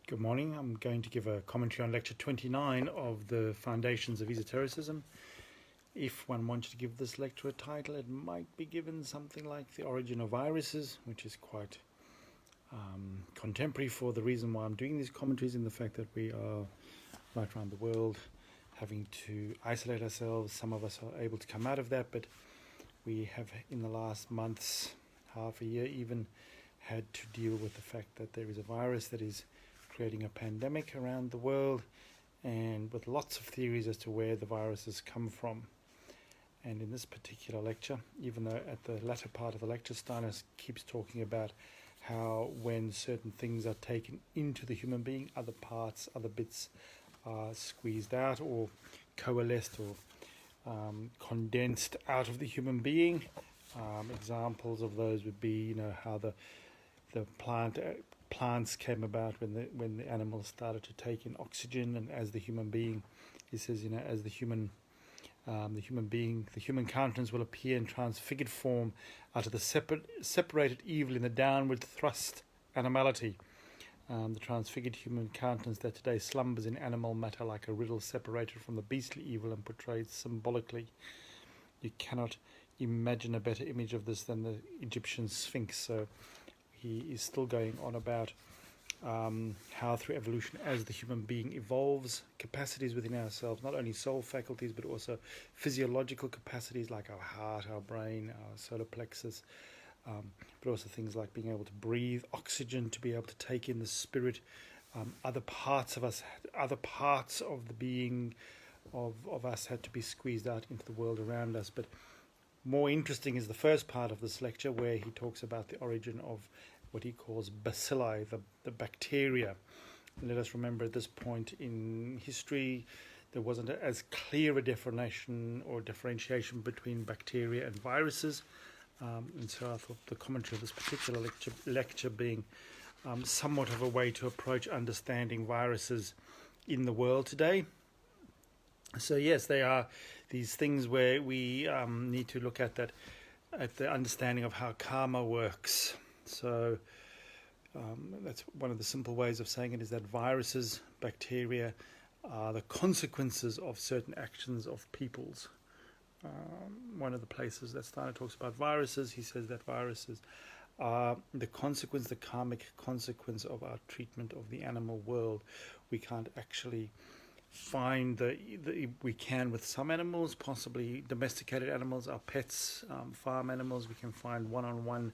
Good morning. I'm going to give a commentary on lecture 29 of the Foundations of Esotericism. If one wanted to give this lecture a title, it might be given something like The Origin of Viruses, which is quite contemporary for the reason why I'm doing these commentaries, in the fact that we are right around the world having to isolate ourselves. Some of us are able to come out of that, but we have in the last months, half a year even, had to deal with the fact that there is a virus that is creating a pandemic around the world, and with lots of theories as to where the viruses come from. And in this particular lecture, even though at the latter part of the lecture Steiner keeps talking about how when certain things are taken into the human being, other parts, other bits are squeezed out or coalesced or condensed out of the human being. Examples of those would be, how the plants came about when the animals started to take in oxygen, and as the human being, he says, as the human being, the human countenance will appear in transfigured form out of the separated evil in the downward thrust animality. The transfigured human countenance that today slumbers in animal matter like a riddle separated from the beastly evil and portrayed symbolically. You cannot imagine a better image of this than the Egyptian Sphinx. So he is still going on about how through evolution, as the human being evolves, capacities within ourselves, not only soul faculties but also physiological capacities like our heart, our brain, our solar plexus, but also things like being able to breathe, oxygen, to be able to take in the spirit, other parts of us, other parts of the being of us had to be squeezed out into the world around us. But more interesting is the first part of this lecture, where he talks about the origin of what he calls bacilli, the bacteria. And let us remember, at this point in history, there wasn't as clear a definition or differentiation between bacteria and viruses. And so I thought the commentary of this particular lecture being somewhat of a way to approach understanding viruses in the world today. So yes, they are these things where we need to look at the understanding of how karma works. So that's one of the simple ways of saying it, is that viruses, bacteria, are the consequences of certain actions of peoples. One of the places that Steiner talks about viruses, he says that viruses are the consequence, the karmic consequence of our treatment of the animal world. We can't actually find we can with some animals, possibly domesticated animals, our pets, farm animals. We can find one-on-one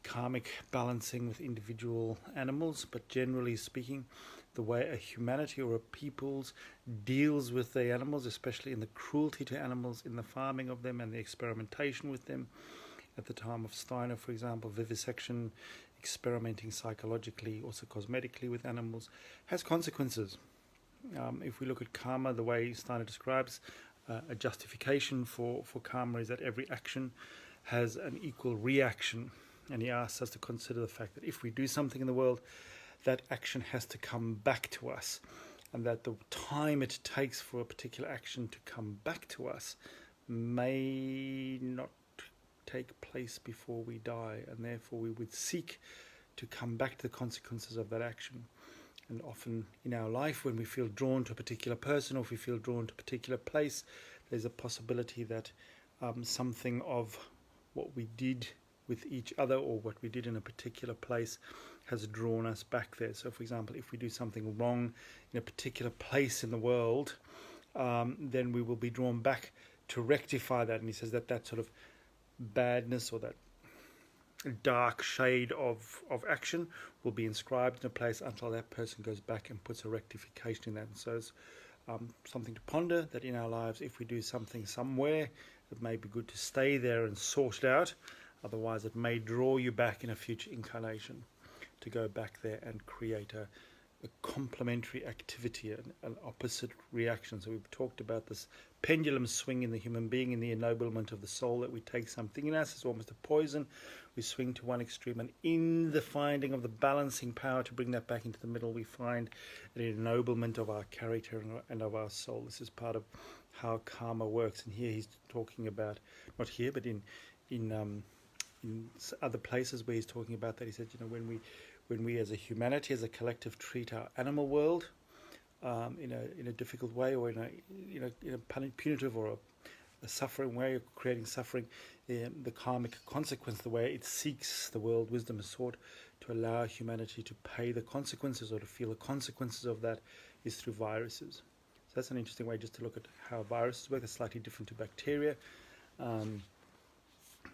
karmic balancing with individual animals, but generally speaking, the way a humanity or a people's deals with the animals, especially in the cruelty to animals, in the farming of them and the experimentation with them. At the time of Steiner, for example, vivisection, experimenting psychologically, also cosmetically with animals, has consequences. If we look at karma, the way Steiner describes a justification for karma is that every action has an equal reaction. And he asks us to consider the fact that if we do something in the world, that action has to come back to us, and that the time it takes for a particular action to come back to us may not take place before we die, and therefore we would seek to come back to the consequences of that action. And often in our life, when we feel drawn to a particular person, or if we feel drawn to a particular place, there's a possibility that something of what we did with each other, or what we did in a particular place, has drawn us back there. So for example, if we do something wrong in a particular place in the world, then we will be drawn back to rectify that. And he says that sort of badness, or that dark shade of action, will be inscribed in a place until that person goes back and puts a rectification in that. And so it's something to ponder, that in our lives, if we do something somewhere, it may be good to stay there and sort it out. Otherwise, it may draw you back in a future incarnation to go back there and create a complementary activity, an opposite reaction. So we've talked about this pendulum swing in the human being, in the ennoblement of the soul, that we take something in us, it's almost a poison, we swing to one extreme, and in the finding of the balancing power to bring that back into the middle, we find an ennoblement of our character and of our soul. This is part of how karma works. And here he's talking about, not here, but in other places where he's talking about that, he said, when when we as a humanity, as a collective, treat our animal world in a difficult way, or in a punitive or a suffering way, of creating suffering, the karmic consequence, the way it seeks, the world wisdom is sought to allow humanity to pay the consequences or to feel the consequences of that, is through viruses. So that's an interesting way just to look at how viruses work. It's slightly different to bacteria,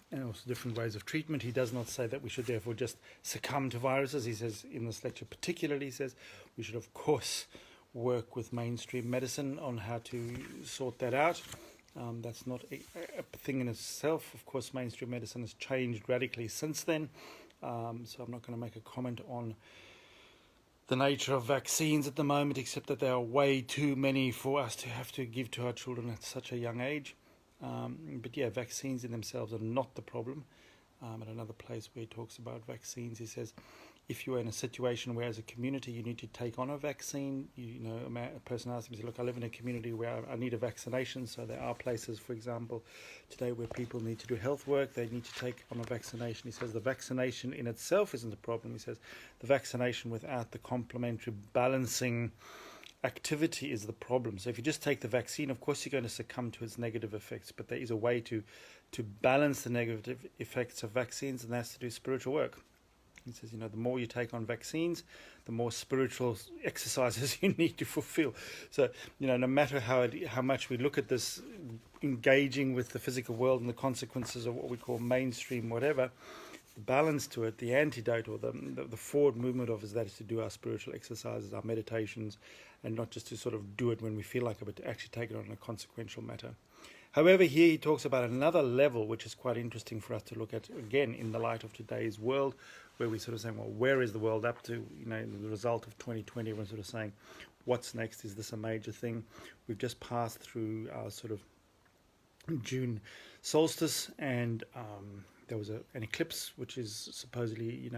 and also different ways of treatment. He does not say that we should therefore just succumb to viruses. He says in this lecture particularly, he says we should of course work with mainstream medicine on how to sort that out. That's not a thing in itself. Of course, mainstream medicine has changed radically since then. So I'm not going to make a comment on the nature of vaccines at the moment, except that there are way too many for us to have to give to our children at such a young age. But yeah, vaccines in themselves are not the problem. At another place where he talks about vaccines, he says, if you are in a situation where as a community you need to take on a vaccine, a person asks me, look, I live in a community where I need a vaccination. So there are places, for example, today where people need to do health work, they need to take on a vaccination. He says the vaccination in itself isn't the problem. He says the vaccination without the complementary balancing activity is the problem. So if you just take the vaccine, of course you're going to succumb to its negative effects, but there is a way to balance the negative effects of vaccines, and that's to do spiritual work. He says, the more you take on vaccines, the more spiritual exercises you need to fulfill. So, no matter how much we look at this, engaging with the physical world and the consequences of what we call mainstream whatever, the balance to it, the antidote, or the forward movement of is to do our spiritual exercises, our meditations, and not just to sort of do it when we feel like it, but to actually take it on in a consequential matter. However, here he talks about another level, which is quite interesting for us to look at, again, in the light of today's world, where we sort of saying, well, where is the world up to? The result of 2020, everyone's sort of saying, what's next? Is this a major thing? We've just passed through our sort of June solstice, and there was an eclipse, which is supposedly,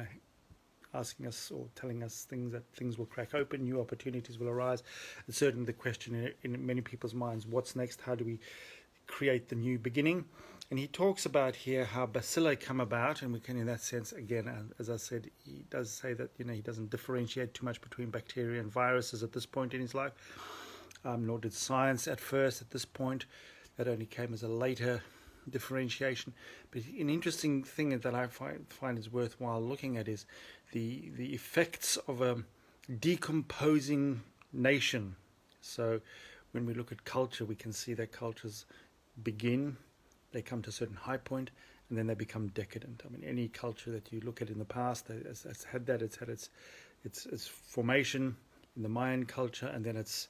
asking us or telling us that things will crack open, new opportunities will arise. And certainly the question in many people's minds, what's next? How do we create the new beginning? And he talks about here how bacilli come about, and we can, in that sense, again, as I said, he does say that he doesn't differentiate too much between bacteria and viruses at this point in his life, nor did science at first. At this point, that only came as a later differentiation. But an interesting thing that I find is worthwhile looking at is the effects of a decomposing nation. So when we look at culture, we can see that cultures begin, they come to a certain high point, and then they become decadent. I mean, any culture that you look at in the past has had that. It's had its formation in the Mayan culture, and then its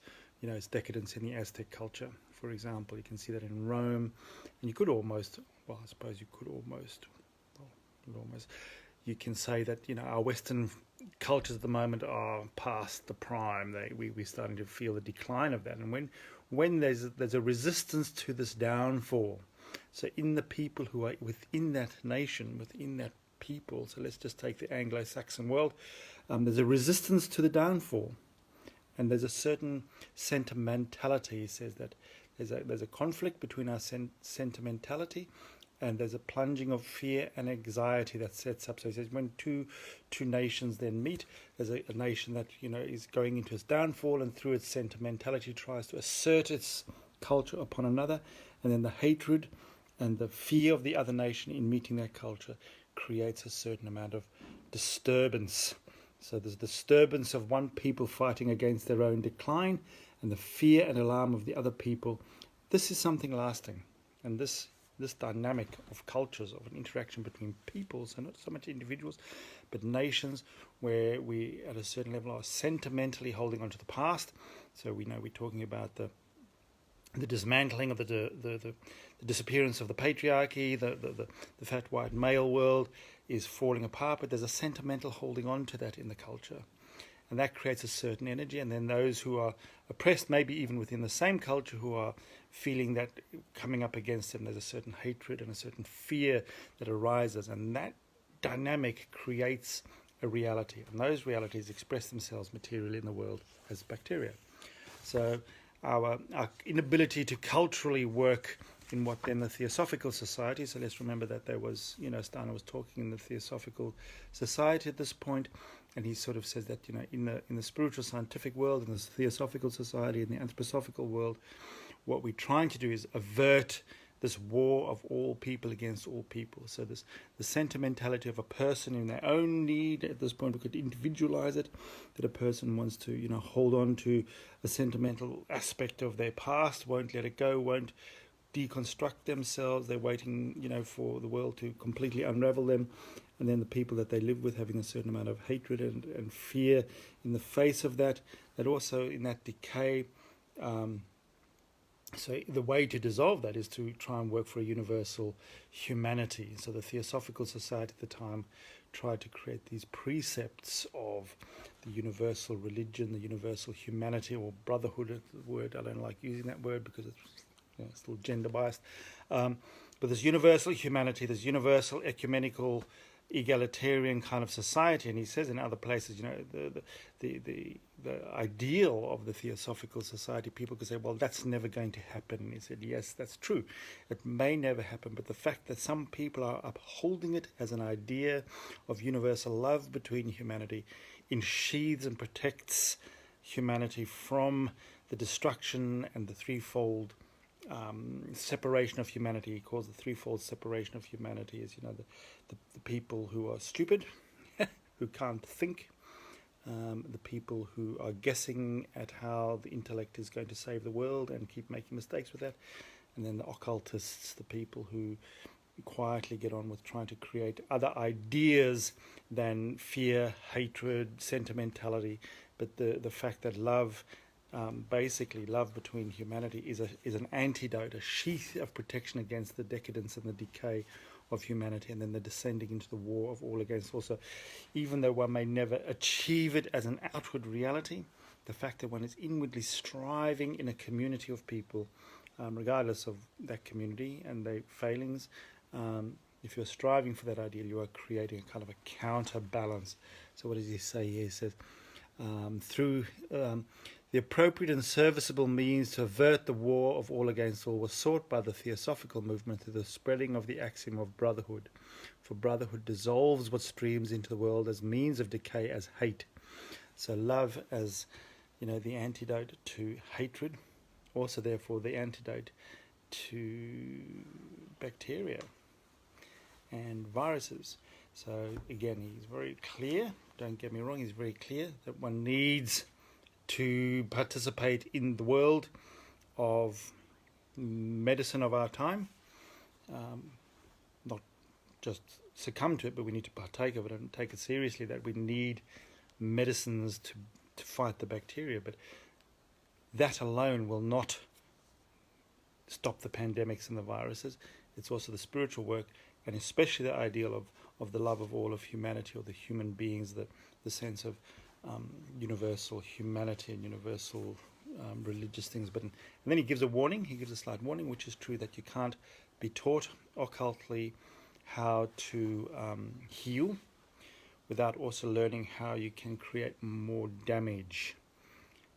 decadence in the Aztec culture. For example, you can see that in Rome, and you could almost, you can say that our Western cultures at the moment are past the prime. We're starting to feel the decline of that, and when there's a resistance to this downfall, so in the people who are within that nation, within that people, so let's just take the Anglo-Saxon world, there's a resistance to the downfall, and there's a certain sentimentality. He says that there's a conflict between our sentimentality, and there's a plunging of fear and anxiety that sets up. So he says when two nations then meet, there's a nation that is going into its downfall, and through its sentimentality tries to assert its culture upon another, and then the hatred and the fear of the other nation in meeting that culture creates a certain amount of disturbance. So there's disturbance of one people fighting against their own decline, and the fear and alarm of the other people. This is something lasting, and this dynamic of cultures, of an interaction between peoples, and not so much individuals, but nations, where we at a certain level are sentimentally holding on to the past. So we know we're talking about the dismantling of the disappearance of the patriarchy, the fat white male world is falling apart, but there's a sentimental holding on to that in the culture. And that creates a certain energy, and then those who are oppressed, maybe even within the same culture, who are feeling that coming up against them, there's a certain hatred and a certain fear that arises, and that dynamic creates a reality, and those realities express themselves materially in the world as bacteria. So our inability to culturally work in what then the Theosophical Society, so let's remember that there was, Steiner was talking in the Theosophical Society at this point, and he sort of says that, you know, in the spiritual scientific world, in the Theosophical Society, in the Anthroposophical world, what we're trying to do is avert this war of all people against all people. So this the sentimentality of a person in their own need. At this point, we could individualize it, that a person wants to, you know, hold on to a sentimental aspect of their past, won't let it go, won't deconstruct themselves. They're waiting, you know, for the world to completely unravel them. And then the people that they live with having a certain amount of hatred and fear in the face of that. That also in that decay. So the way to dissolve that is to try and work for a universal humanity. So the Theosophical Society at the time tried to create these precepts of the universal religion, the universal humanity, or brotherhood is the word. I don't like using that word because it's, you know, still gender biased. But this universal humanity, this universal ecumenical egalitarian kind of society, and he says in other places, you know, the ideal of the Theosophical Society, people could say, well, that's never going to happen. And he said, yes, that's true. It may never happen, but the fact that some people are upholding it as an idea of universal love between humanity ensheathes and protects humanity from the destruction and the threefold separation of humanity. He calls the threefold separation of humanity as, you know, the people who are stupid, who can't think, the people who are guessing at how the intellect is going to save the world and keep making mistakes with that, and then the occultists, the people who quietly get on with trying to create other ideas than fear, hatred, sentimentality, but the fact that love, basically love between humanity is an antidote, a sheath of protection against the decadence and the decay of humanity, and then the descending into the war of all against all. So even though one may never achieve it as an outward reality, the fact that one is inwardly striving in a community of people, regardless of that community and their failings, if you're striving for that ideal, you are creating a kind of a counterbalance. So what does he say here? He says, through the appropriate and serviceable means to avert the war of all against all was sought by the Theosophical movement through the spreading of the axiom of brotherhood. For brotherhood dissolves what streams into the world as means of decay as hate. So love as, you know, the antidote to hatred, also therefore the antidote to bacteria and viruses. So again, he's very clear, don't get me wrong, he's very clear that one needs to participate in the world of medicine of our time, not just succumb to it, but we need to partake of it and take it seriously, that we need medicines to fight the bacteria. But that alone will not stop the pandemics and the viruses. It's also the spiritual work, and especially the ideal of the love of all of humanity, or the human beings, the sense of universal humanity and universal religious things. But and then he gives a warning. He gives a slight warning, which is true, that you can't be taught occultly how to heal without also learning how you can create more damage.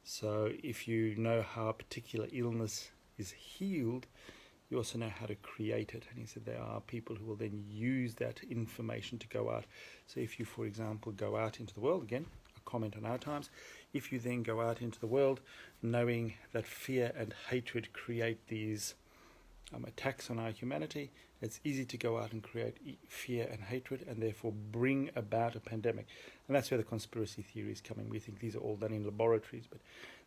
So if you know how a particular illness is healed, you also know how to create it. And he said there are people who will then use that information to go out. So if you, for example, go out into the world, again, a comment on our times, if you then go out into the world knowing that fear and hatred create these attacks on our humanity, it's easy to go out and create fear and hatred and therefore bring about a pandemic. And that's where the conspiracy theory is coming. We think these are all done in laboratories, but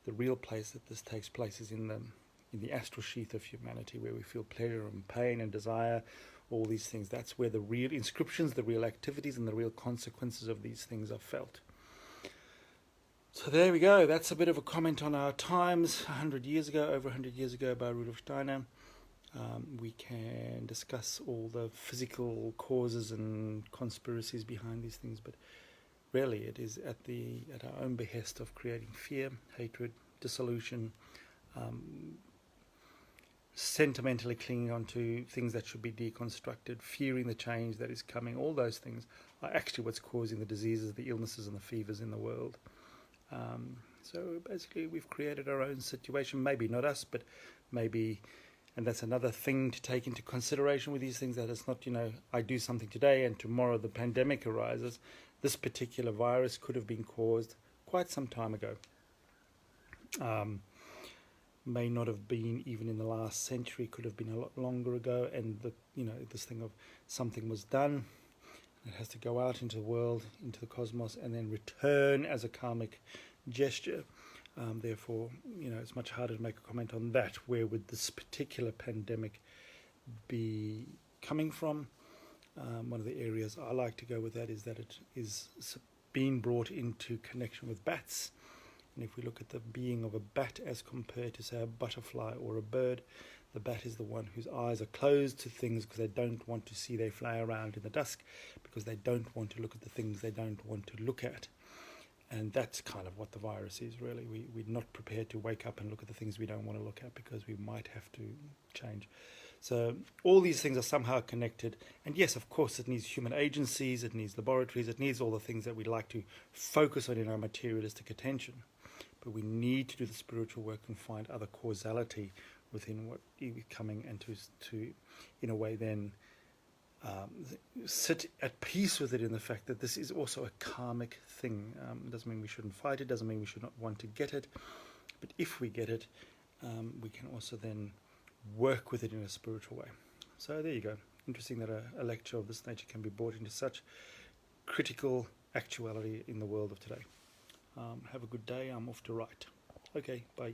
the real place that this takes place is in the astral sheath of humanity, where we feel pleasure and pain and desire, all these things. That's where the real inscriptions, the real activities, and the real consequences of these things are felt. So there we go. That's a bit of a comment on our times, 100 years ago, over 100 years ago, by Rudolf Steiner. We can discuss all the physical causes and conspiracies behind these things, but really it is at our own behest of creating fear, hatred, dissolution, sentimentally clinging on to things that should be deconstructed, fearing the change that is coming. All those things are actually what's causing the diseases, the illnesses and the fevers in the world. So basically we've created our own situation, maybe not us, but maybe, and that's another thing to take into consideration with these things, that it's not, I do something today and tomorrow the pandemic arises. this particular virus could have been caused quite some time ago. May not have been even in the last century, could have been a lot longer ago, and this thing of something was done, it has to go out into the world, into the cosmos, and then return as a karmic gesture. Therefore, it's much harder to make a comment on that. Where would this particular pandemic be coming from? One of the areas I like to go with that is that it is being brought into connection with bats. And if we look at the being of a bat as compared to, say, a butterfly or a bird, the bat is the one whose eyes are closed to things because they don't want to see they fly around in the dusk, because they don't want to look at the things they don't want to look at. And that's kind of what the virus is, really. We're not prepared to wake up and look at the things we don't want to look at because we might have to change. So all these things are somehow connected. And yes, of course, it needs human agencies, it needs laboratories, it needs all the things that we like to focus on in our materialistic attention. But we need to do the spiritual work and find other causality within what is coming, and to in a way then sit at peace with it, in the fact that this is also a karmic thing. It doesn't mean we shouldn't fight it, doesn't mean we should not want to get it, but if we get it, we can also then work with it in a spiritual way. So there you go. Interesting that a lecture of this nature can be brought into such critical actuality in the world of today. Have a good day. I'm off to write. Okay, bye.